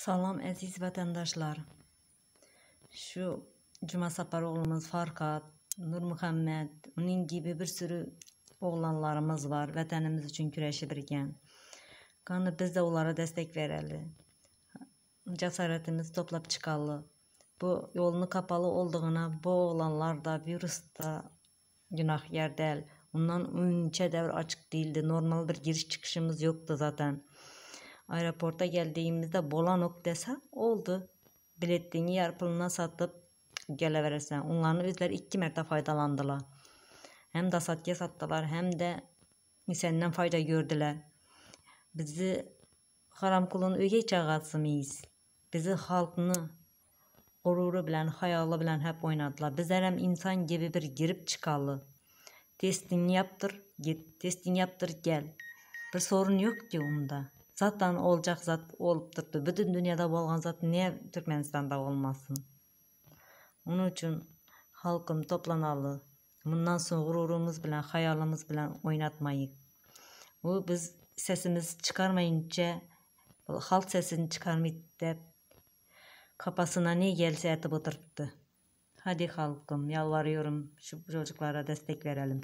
Salam əziz vətəndaşlar. Şu Cuma Saparoğlumuz, Farkat, Nur Muhammed, onun gibi bir sürü oğlanlarımız var. Vətənimiz üçün güreşibirkən. Qanı biz de onlara destek verəli. Cəsarətimizi toplab çıxalı. Bu yolunu kapalı olduğuna bu oğlanlar da virüsdə günah yer deyil. Ondan önce devir açık değildi. Normal bir giriş çıkışımız yoktu zaten. Aeroporta geldiğimizde Bolanok dese oldu. Biletini yarı puluna satıp geleverirsen. Onların özleri 2 mərtə faydalandılar. Hem de satya sattılar hem de senden fayda gördüler. Bizi Haramkulun ögey çağası mıyız? Bizi halkını gururu bilen, hayalı bilen hep oynadılar. Bizler hem insan gibi bir girip çıkalı. Testini yaptır, git. Testini yaptır, gel. Bir sorun yok ki onda. Zaten olacak zat olup durdu. Bütün dünyada olan zat niye Türkmenistan'da olmasın? Onun için halkım toplanalı. Bundan sonra gururumuz bilen, hayalimiz bilen oynatmayız. Bu biz sesimizi çıkarmayınca halk sesini çıkarmayıp de kafasına ne gelse atıp oturttu. Hadi halkım, yalvarıyorum şu çocuklara destek verelim.